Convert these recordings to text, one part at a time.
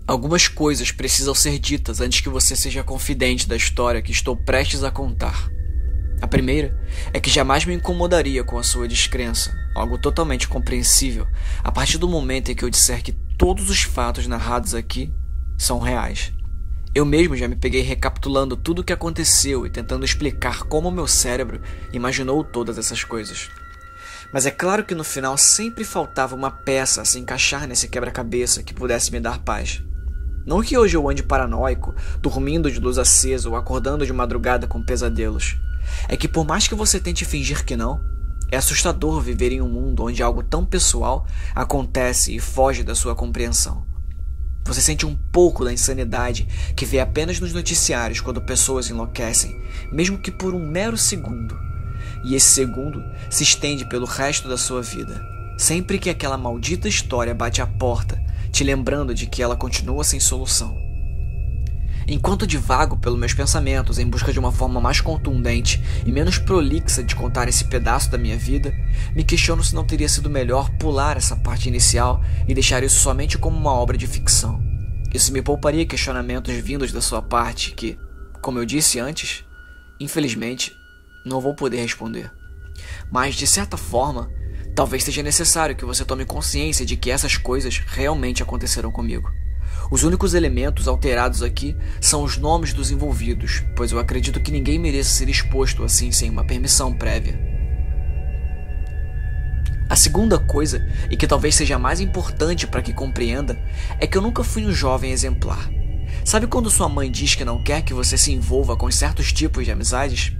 Algumas coisas precisam ser ditas antes que você seja confidente da história que estou prestes a contar. A primeira é que jamais me incomodaria com a sua descrença, algo totalmente compreensível, a partir do momento em que eu disser que todos os fatos narrados aqui são reais. Eu mesmo já me peguei recapitulando tudo o que aconteceu e tentando explicar como o meu cérebro imaginou todas essas coisas. Mas é claro que no final sempre faltava uma peça a se encaixar nesse quebra-cabeça que pudesse me dar paz. Não que hoje eu ande paranoico, dormindo de luz acesa ou acordando de madrugada com pesadelos. É que por mais que você tente fingir que não, é assustador viver em um mundo onde algo tão pessoal acontece e foge da sua compreensão. Você sente um pouco da insanidade que vê apenas nos noticiários quando pessoas enlouquecem, mesmo que por um mero segundo. E esse segundo se estende pelo resto da sua vida, sempre que aquela maldita história bate à porta, te lembrando de que ela continua sem solução. Enquanto divago pelos meus pensamentos em busca de uma forma mais contundente e menos prolixa de contar esse pedaço da minha vida, me questiono se não teria sido melhor pular essa parte inicial e deixar isso somente como uma obra de ficção. Isso me pouparia questionamentos vindos da sua parte que, como eu disse antes, infelizmente, não vou poder responder. Mas, de certa forma, talvez seja necessário que você tome consciência de que essas coisas realmente aconteceram comigo. Os únicos elementos alterados aqui são os nomes dos envolvidos, pois eu acredito que ninguém mereça ser exposto assim sem uma permissão prévia. A segunda coisa, e que talvez seja a mais importante para que compreenda, é que eu nunca fui um jovem exemplar. Sabe quando sua mãe diz que não quer que você se envolva com certos tipos de amizades?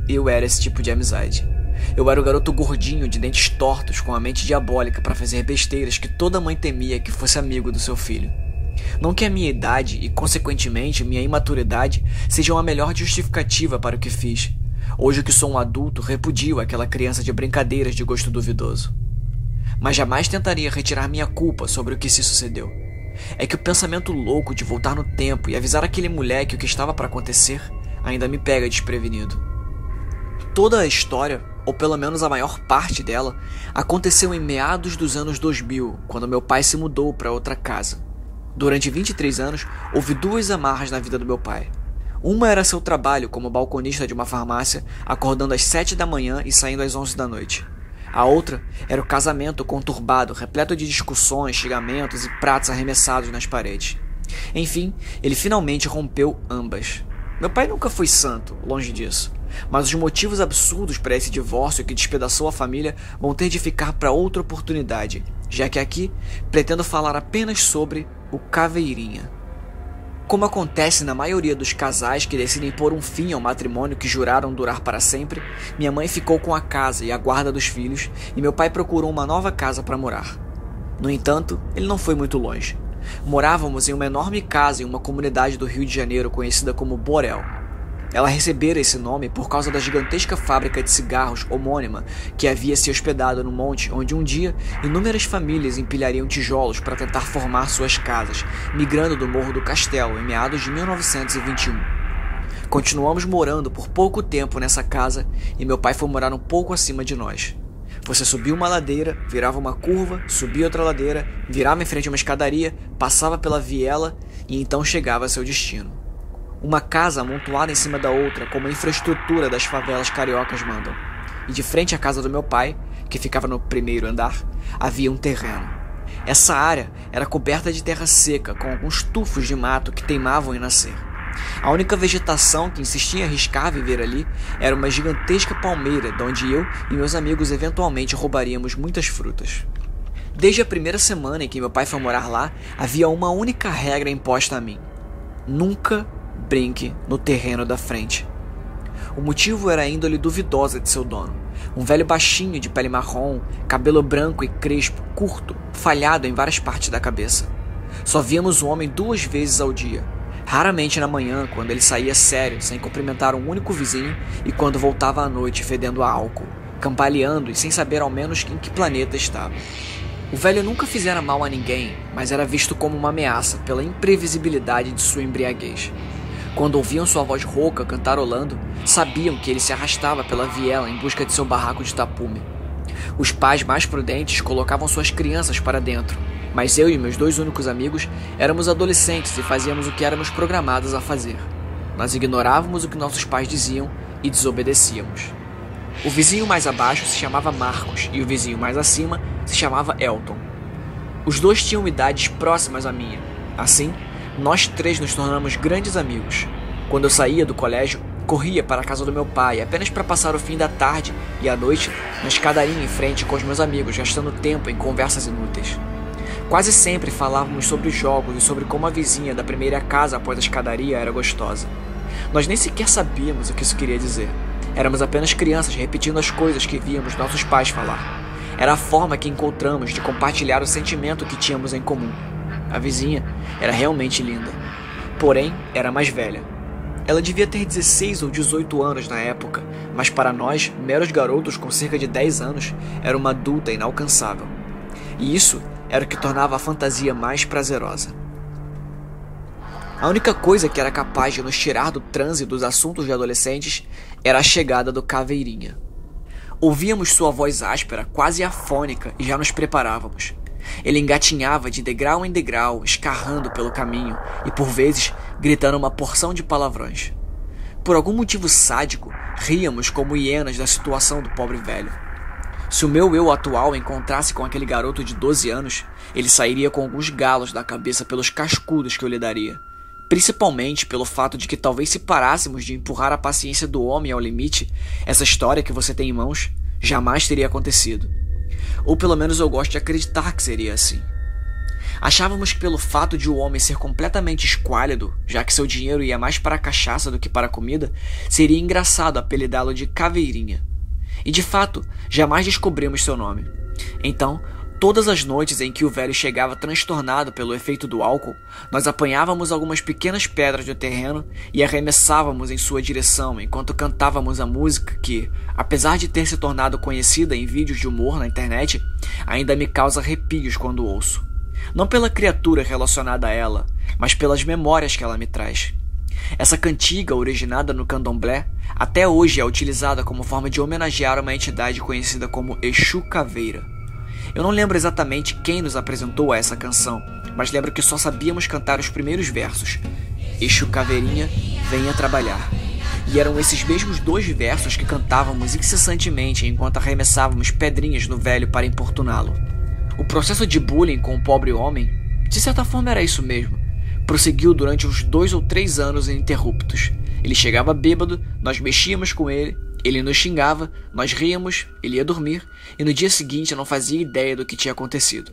Eu era esse tipo de amizade. Eu era o garoto gordinho de dentes tortos com a mente diabólica para fazer besteiras que toda mãe temia que fosse amigo do seu filho. Não que a minha idade e, consequentemente, minha imaturidade sejam a melhor justificativa para o que fiz. Hoje que sou um adulto, repudio aquela criança de brincadeiras de gosto duvidoso. Mas jamais tentaria retirar minha culpa sobre o que se sucedeu. É que o pensamento louco de voltar no tempo e avisar aquele moleque o que estava para acontecer ainda me pega desprevenido. Toda a história, ou pelo menos a maior parte dela, aconteceu em meados dos anos 2000, quando meu pai se mudou para outra casa. Durante 23 anos, houve duas amarras na vida do meu pai. Uma era seu trabalho como balconista de uma farmácia, acordando às 7 da manhã e saindo às 11 da noite. A outra era o casamento conturbado, repleto de discussões, xingamentos e pratos arremessados nas paredes. Enfim, ele finalmente rompeu ambas. Meu pai nunca foi santo, longe disso. Mas os motivos absurdos para esse divórcio que despedaçou a família vão ter de ficar para outra oportunidade, já que aqui pretendo falar apenas sobre o Caveirinha. Como acontece na maioria dos casais que decidem pôr um fim ao matrimônio que juraram durar para sempre, minha mãe ficou com a casa e a guarda dos filhos e meu pai procurou uma nova casa para morar. No entanto, ele não foi muito longe. Morávamos em uma enorme casa em uma comunidade do Rio de Janeiro conhecida como Borel. Ela recebera esse nome por causa da gigantesca fábrica de cigarros homônima que havia se hospedado no monte onde um dia inúmeras famílias empilhariam tijolos para tentar formar suas casas, migrando do Morro do Castelo em meados de 1921. Continuamos morando por pouco tempo nessa casa e meu pai foi morar um pouco acima de nós. Você subia uma ladeira, virava uma curva, subia outra ladeira, virava em frente a uma escadaria, passava pela viela e então chegava a seu destino. Uma casa amontoada em cima da outra, como a infraestrutura das favelas cariocas mandam. E de frente à casa do meu pai, que ficava no primeiro andar, havia um terreno. Essa área era coberta de terra seca, com alguns tufos de mato que teimavam em nascer. A única vegetação que insistia em arriscar viver ali era uma gigantesca palmeira, de onde eu e meus amigos eventualmente roubaríamos muitas frutas. Desde a primeira semana em que meu pai foi morar lá, havia uma única regra imposta a mim: nunca brinque no terreno da frente. O motivo era a índole duvidosa de seu dono, um velho baixinho de pele marrom, cabelo branco e crespo, curto, falhado em várias partes da cabeça. Só víamos o homem 2 vezes ao dia. Raramente na manhã, quando ele saía sério, sem cumprimentar um único vizinho, e quando voltava à noite fedendo a álcool, cambaleando e sem saber ao menos em que planeta estava. O velho nunca fizera mal a ninguém, mas era visto como uma ameaça pela imprevisibilidade de sua embriaguez. Quando ouviam sua voz rouca cantarolando, sabiam que ele se arrastava pela viela em busca de seu barraco de tapume. Os pais mais prudentes colocavam suas crianças para dentro, mas eu e meus 2 únicos amigos éramos adolescentes e fazíamos o que éramos programados a fazer. Nós ignorávamos o que nossos pais diziam e desobedecíamos. O vizinho mais abaixo se chamava Marcos e o vizinho mais acima se chamava Elton. Os 2 tinham idades próximas à minha. Assim, nós 3 nos tornamos grandes amigos. Quando eu saía do colégio, corria para a casa do meu pai apenas para passar o fim da tarde e à noite na escadaria em frente com os meus amigos, gastando tempo em conversas inúteis. Quase sempre falávamos sobre jogos e sobre como a vizinha da primeira casa após a escadaria era gostosa. Nós nem sequer sabíamos o que isso queria dizer. Éramos apenas crianças repetindo as coisas que víamos nossos pais falar. Era a forma que encontramos de compartilhar o sentimento que tínhamos em comum. A vizinha era realmente linda, porém era mais velha. Ela devia ter 16 ou 18 anos na época, mas para nós, meros garotos com cerca de 10 anos, era uma adulta inalcançável. E isso era o que tornava a fantasia mais prazerosa. A única coisa que era capaz de nos tirar do transe dos assuntos de adolescentes era a chegada do Caveirinha. Ouvíamos sua voz áspera, quase afônica, e já nos preparávamos. Ele engatinhava de degrau em degrau, escarrando pelo caminho e, por vezes, gritando uma porção de palavrões. Por algum motivo sádico, ríamos como hienas da situação do pobre velho. Se o meu eu atual encontrasse com aquele garoto de 12 anos, ele sairia com alguns galos da cabeça pelos cascudos que eu lhe daria. Principalmente pelo fato de que talvez se parássemos de empurrar a paciência do homem ao limite, essa história que você tem em mãos jamais teria acontecido. Ou pelo menos eu gosto de acreditar que seria assim. Achávamos que pelo fato de o homem ser completamente esquálido, já que seu dinheiro ia mais para a cachaça do que para a comida, seria engraçado apelidá-lo de Caveirinha. E de fato, jamais descobrimos seu nome. Então, todas as noites em que o velho chegava transtornado pelo efeito do álcool, nós apanhávamos algumas pequenas pedras do terreno e arremessávamos em sua direção enquanto cantávamos a música que, apesar de ter se tornado conhecida em vídeos de humor na internet, ainda me causa arrepios quando ouço. Não pela criatura relacionada a ela, mas pelas memórias que ela me traz. Essa cantiga, originada no candomblé, até hoje é utilizada como forma de homenagear uma entidade conhecida como Exu Caveira. Eu não lembro exatamente quem nos apresentou a essa canção, mas lembro que só sabíamos cantar os primeiros versos. Exu Caveirinha, venha trabalhar. E eram esses mesmos 2 versos que cantávamos incessantemente enquanto arremessávamos pedrinhas no velho para importuná-lo. O processo de bullying com o pobre homem, de certa forma era isso mesmo, prosseguiu durante uns 2 ou 3 anos ininterruptos. Ele chegava bêbado, nós mexíamos com ele, ele nos xingava, nós ríamos, ele ia dormir, e no dia seguinte eu não fazia ideia do que tinha acontecido.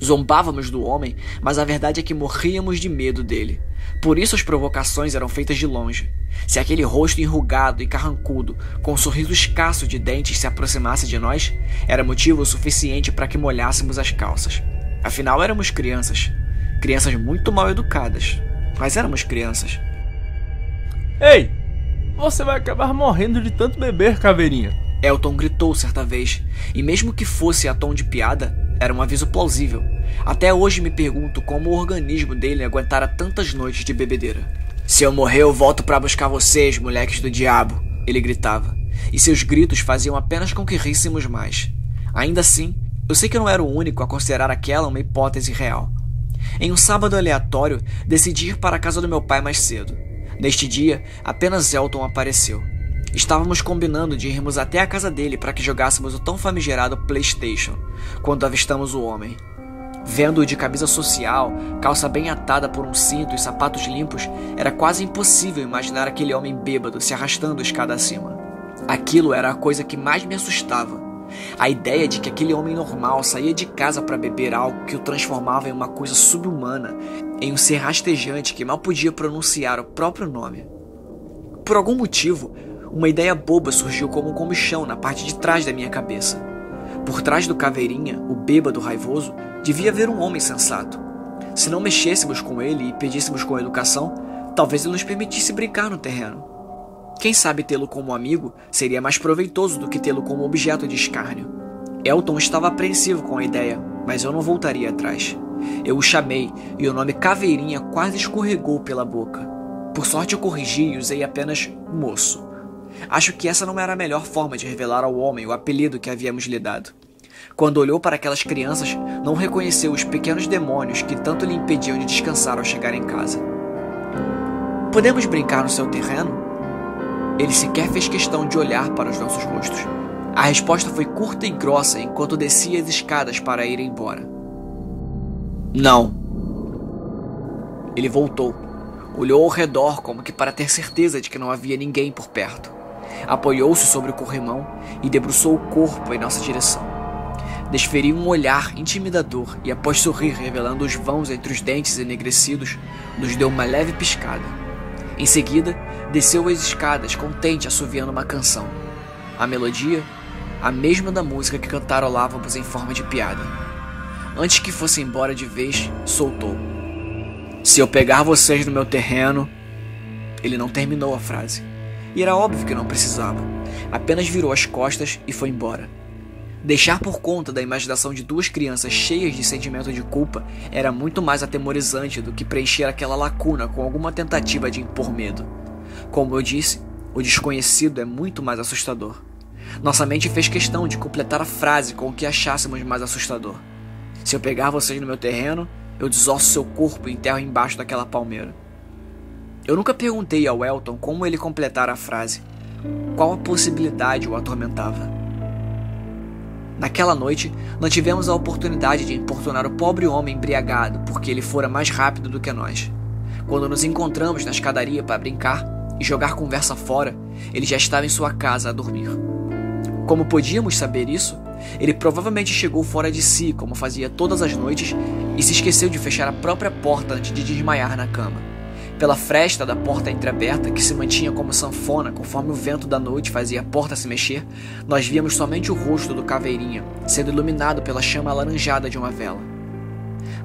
Zombávamos do homem, mas a verdade é que morríamos de medo dele. Por isso as provocações eram feitas de longe. Se aquele rosto enrugado e carrancudo, com um sorriso escasso de dentes se aproximasse de nós, era motivo suficiente para que molhássemos as calças. Afinal éramos crianças. Crianças muito mal educadas, mas éramos crianças. Ei! Você vai acabar morrendo de tanto beber, Caveirinha. Elton gritou certa vez, e mesmo que fosse a tom de piada, era um aviso plausível. Até hoje me pergunto como o organismo dele aguentara tantas noites de bebedeira. Se eu morrer, eu volto para buscar vocês, moleques do diabo, ele gritava, e seus gritos faziam apenas com que ríssemos mais. Ainda assim, eu sei que eu não era o único a considerar aquela uma hipótese real. Em um sábado aleatório, decidi ir para a casa do meu pai mais cedo. Neste dia, apenas Elton apareceu. Estávamos combinando de irmos até a casa dele para que jogássemos o tão famigerado PlayStation, quando avistamos o homem. Vendo-o de camisa social, calça bem atada por um cinto e sapatos limpos, era quase impossível imaginar aquele homem bêbado se arrastando escada acima. Aquilo era a coisa que mais me assustava. A ideia de que aquele homem normal saía de casa para beber algo que o transformava em uma coisa subhumana, em um ser rastejante que mal podia pronunciar o próprio nome. Por algum motivo, uma ideia boba surgiu como um comichão na parte de trás da minha cabeça. Por trás do Caveirinha, o bêbado raivoso, devia haver um homem sensato. Se não mexêssemos com ele e pedíssemos com educação, talvez ele nos permitisse brincar no terreno. Quem sabe tê-lo como amigo seria mais proveitoso do que tê-lo como objeto de escárnio. Elton estava apreensivo com a ideia, mas eu não voltaria atrás. Eu o chamei e o nome Caveirinha quase escorregou pela boca. Por sorte eu corrigi e usei apenas moço. Acho que essa não era a melhor forma de revelar ao homem o apelido que havíamos lhe dado. Quando olhou para aquelas crianças, não reconheceu os pequenos demônios que tanto lhe impediam de descansar ao chegar em casa. Podemos brincar no seu terreno? Ele sequer fez questão de olhar para os nossos rostos. A resposta foi curta e grossa enquanto descia as escadas para ir embora. Não. Ele voltou. Olhou ao redor como que para ter certeza de que não havia ninguém por perto. Apoiou-se sobre o corrimão e debruçou o corpo em nossa direção. Desferiu um olhar intimidador e, após sorrir, revelando os vãos entre os dentes enegrecidos, nos deu uma leve piscada. Em seguida, desceu as escadas, contente, assoviando uma canção. A melodia, a mesma da música que cantarolávamos em forma de piada. Antes que fosse embora de vez, soltou: "Se eu pegar vocês no meu terreno..." Ele não terminou a frase. E era óbvio que não precisava. Apenas virou as costas e foi embora. Deixar por conta da imaginação de duas crianças cheias de sentimento de culpa era muito mais atemorizante do que preencher aquela lacuna com alguma tentativa de impor medo. Como eu disse, o desconhecido é muito mais assustador. Nossa mente fez questão de completar a frase com o que achássemos mais assustador. "Se eu pegar vocês no meu terreno, eu desosso seu corpo e enterro embaixo daquela palmeira." Eu nunca perguntei ao Elton como ele completara a frase. Qual a possibilidade o atormentava? Naquela noite, não tivemos a oportunidade de importunar o pobre homem embriagado, porque ele fora mais rápido do que nós. Quando nos encontramos na escadaria para brincar e jogar conversa fora, ele já estava em sua casa a dormir. Como podíamos saber isso? Ele provavelmente chegou fora de si, como fazia todas as noites, e se esqueceu de fechar a própria porta antes de desmaiar na cama. Pela fresta da porta entreaberta, que se mantinha como sanfona conforme o vento da noite fazia a porta se mexer, nós víamos somente o rosto do Caveirinha, sendo iluminado pela chama alaranjada de uma vela.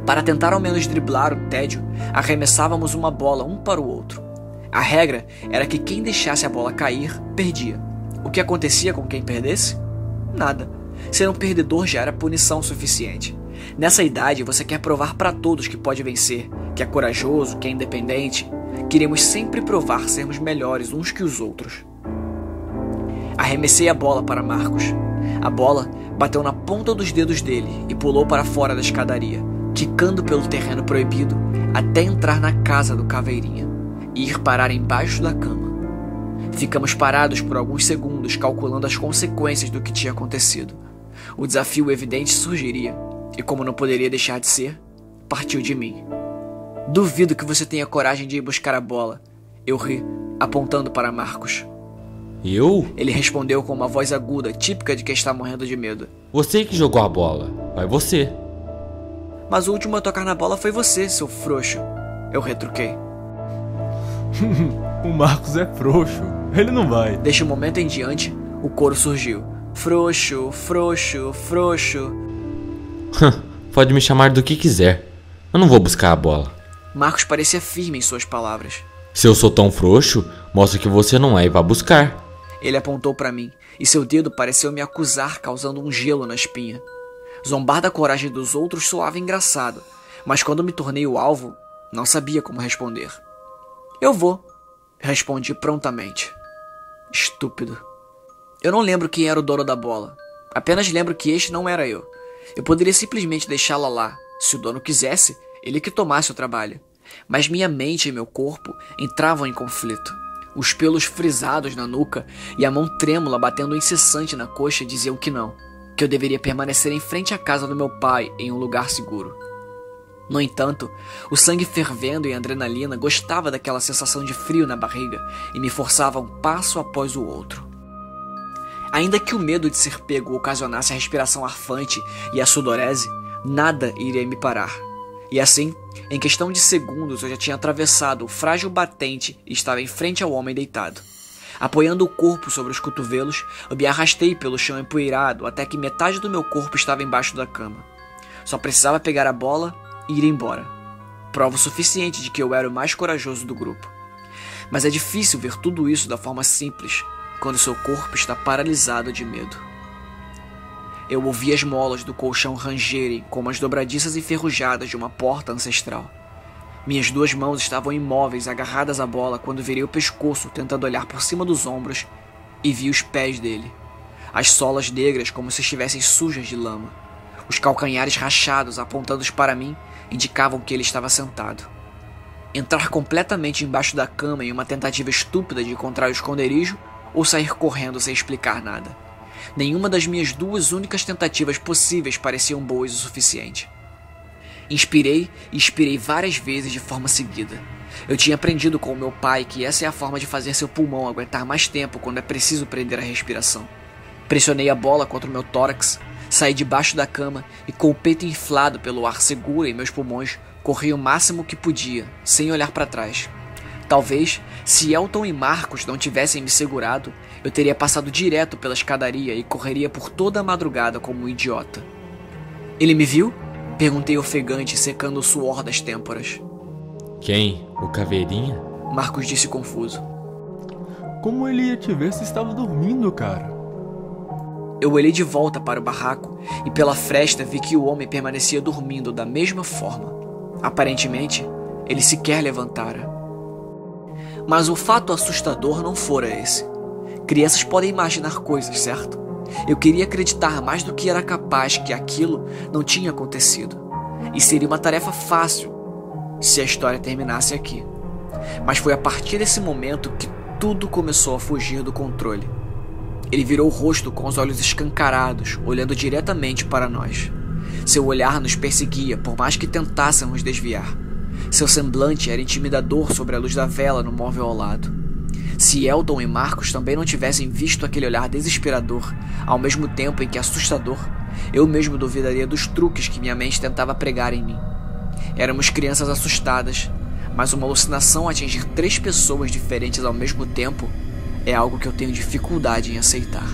Para tentar ao menos driblar o tédio, arremessávamos uma bola um para o outro. A regra era que quem deixasse a bola cair, perdia. O que acontecia com quem perdesse? Nada. Ser um perdedor já era punição suficiente. Nessa idade, você quer provar para todos que pode vencer, que é corajoso, que é independente. Queremos sempre provar sermos melhores uns que os outros. Arremessei a bola para Marcos. A bola bateu na ponta dos dedos dele e pulou para fora da escadaria, quicando pelo terreno proibido até entrar na casa do Caveirinha e ir parar embaixo da cama. Ficamos parados por alguns segundos calculando as consequências do que tinha acontecido. O desafio evidente surgiria, e como não poderia deixar de ser, partiu de mim. "Duvido que você tenha coragem de ir buscar a bola." Eu ri, apontando para Marcos. "Eu?" Ele respondeu com uma voz aguda, típica de quem está morrendo de medo. "Você que jogou a bola. Vai você." "Mas o último a tocar na bola foi você, seu frouxo." Eu retruquei. O Marcos é frouxo. Ele não vai. Deste momento em diante, o coro surgiu. "Frouxo, frouxo, frouxo." Pode me chamar do que quiser. Eu não vou buscar a bola. Marcos parecia firme em suas palavras. "Se eu sou tão frouxo, mostra que você não é e vá buscar." Ele apontou para mim, e seu dedo pareceu me acusar, causando um gelo na espinha. Zombar da coragem dos outros soava engraçado, mas quando me tornei o alvo, não sabia como responder. "Eu vou", respondi prontamente. Estúpido. Eu não lembro quem era o dono da bola. Apenas lembro que este não era eu. Eu poderia simplesmente deixá-la lá. Se o dono quisesse, ele que tomasse o trabalho. Mas minha mente e meu corpo entravam em conflito. Os pelos frisados na nuca e a mão trêmula batendo incessante na coxa diziam que não, que eu deveria permanecer em frente à casa do meu pai, em um lugar seguro. No entanto, o sangue fervendo e a adrenalina gostava daquela sensação de frio na barriga e me forçava um passo após o outro. Ainda que o medo de ser pego ocasionasse a respiração arfante e a sudorese, nada iria me parar. E assim, em questão de segundos, eu já tinha atravessado o frágil batente e estava em frente ao homem deitado. Apoiando o corpo sobre os cotovelos, eu me arrastei pelo chão empoeirado até que metade do meu corpo estava embaixo da cama. Só precisava pegar a bola e ir embora. prova o suficiente de que eu era o mais corajoso do grupo. Mas é difícil ver tudo isso da forma simples, quando seu corpo está paralisado de medo. Eu ouvi as molas do colchão rangerem como as dobradiças enferrujadas de uma porta ancestral. Minhas 2 mãos estavam imóveis, agarradas à bola, quando virei o pescoço, tentando olhar por cima dos ombros, e vi os pés dele. As solas negras como se estivessem sujas de lama. Os calcanhares rachados, apontados para mim, indicavam que ele estava sentado. Entrar completamente embaixo da cama em uma tentativa estúpida de encontrar o esconderijo, ou sair correndo sem explicar nada. Nenhuma das minhas 2 únicas tentativas possíveis pareciam boas o suficiente. Inspirei e expirei várias vezes de forma seguida. Eu tinha aprendido com o meu pai que essa é a forma de fazer seu pulmão aguentar mais tempo quando é preciso prender a respiração. Pressionei a bola contra o meu tórax, saí debaixo da cama e, com o peito inflado pelo ar seguro em meus pulmões, corri o máximo que podia, sem olhar para trás. Talvez, se Elton e Marcos não tivessem me segurado, eu teria passado direto pela escadaria e correria por toda a madrugada como um idiota. Ele me viu? Perguntei ofegante, secando o suor das têmporas. Quem? O Caveirinha? Marcos disse confuso. Como ele ia te ver se estava dormindo, cara? Eu olhei de volta para o barraco e pela fresta vi que o homem permanecia dormindo da mesma forma. Aparentemente, ele sequer levantara. Mas o fato assustador não fora esse. Crianças podem imaginar coisas, certo? Eu queria acreditar mais do que era capaz que aquilo não tinha acontecido. E seria uma tarefa fácil se a história terminasse aqui. Mas foi a partir desse momento que tudo começou a fugir do controle. Ele virou o rosto com os olhos escancarados, olhando diretamente para nós. Seu olhar nos perseguia, por mais que tentássemos desviar. Seu semblante era intimidador sobre a luz da vela no móvel ao lado. Se Elton e Marcos também não tivessem visto aquele olhar desesperador, ao mesmo tempo em que assustador, eu mesmo duvidaria dos truques que minha mente tentava pregar em mim. Éramos crianças assustadas, mas uma alucinação atingir 3 pessoas diferentes ao mesmo tempo é algo que eu tenho dificuldade em aceitar.